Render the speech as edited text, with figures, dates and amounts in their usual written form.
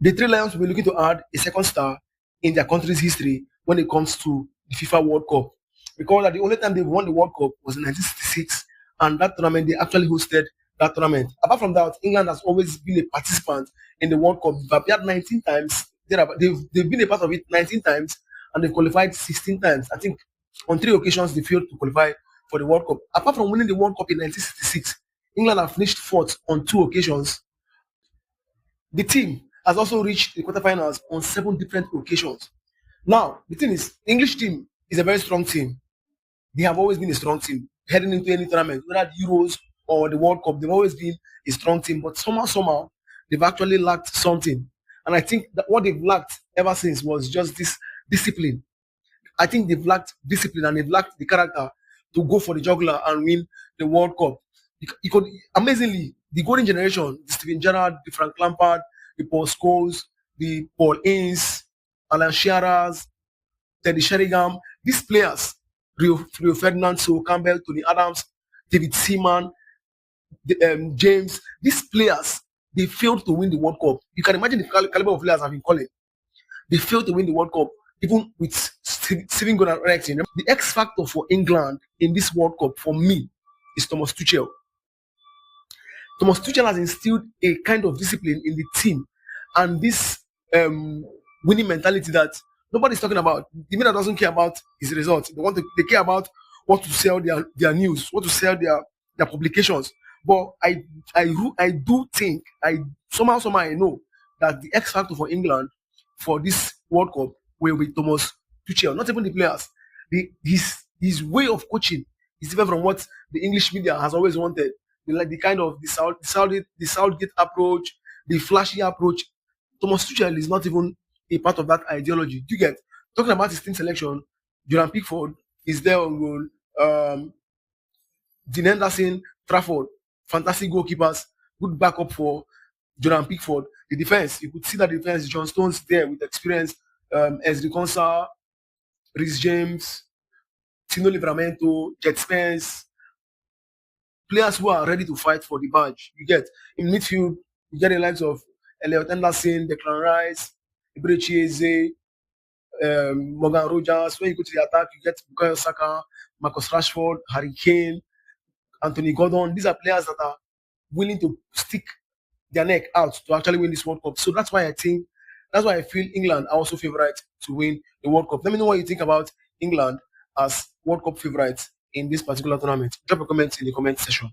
The Three Lions will be looking to add a second star in their country's history when it comes to the FIFA World Cup. Recall that the only time they won the World Cup was in 1966, and that tournament they actually hosted that tournament. Apart from that, England has always been a participant in the World Cup. They've appeared 19 times. They've been a part of it 19 times, and they've qualified 16 times. I think on 3 occasions they failed to qualify for the World Cup. Apart from winning the World Cup in 1966, England have finished fourth on 2 occasions. The team has also reached the quarterfinals on 7 different occasions. Now, the thing is, English team is a very strong team. They have always been a strong team heading into any tournament, whether the Euros or the World Cup. They've always been a strong team, but somehow, they've actually lacked something. And I think that what they've lacked ever since was just this discipline. I think they've lacked discipline and they've lacked the character to go for the jugular and win the World Cup. You could amazingly the golden generation, the Steven Gerrard, the Frank Lampard, the Paul Scholes, the Paul Ince, Alan Shearers, Teddy Sheringham, these players, Rio Ferdinand, So Campbell, Tony Adams, David Seaman, James, these players, they failed to win the World Cup. You can imagine the caliber of players I've been calling. They failed to win the World Cup, even with Steven Gerrard. The X factor for England in this World Cup, for me, is Thomas Tuchel. Thomas Tuchel has instilled a kind of discipline in the team and this winning mentality that nobody's talking about. The man that doesn't care about his results. They care about what to sell their news, what to sell their publications. But I do think somehow I know that the X factor for England for this World Cup will be Thomas Tuchel, not even the players. His way of coaching is different from what the English media has always wanted. Like the kind of the Southgate approach, the flashy approach. Thomas Tuchel is not even a part of that ideology. Do you get? Talking about his team selection, Jordan Pickford is there on goal. Dean Henderson, Trafford, fantastic goalkeepers, good backup for Jordan Pickford. The defense, you could see that the defense, John Stones there with experience, Ezri Konsa, Rhys James, Tino Livramento, Jet Spence, players who are ready to fight for the badge. You get in midfield, you get the likes of Elliot Henderson, Declan Rice, Eberechi Eze, Morgan Rogers. When you go to the attack, you get Bukayo Saka, Marcus Rashford, Harry Kane, Anthony Gordon. These are players that are willing to stick their neck out to actually win this World Cup. So that's why I feel England are also favourites to win the World Cup. Let me know what you think about England as World Cup favourites in this particular tournament. Drop a comment in the comment section.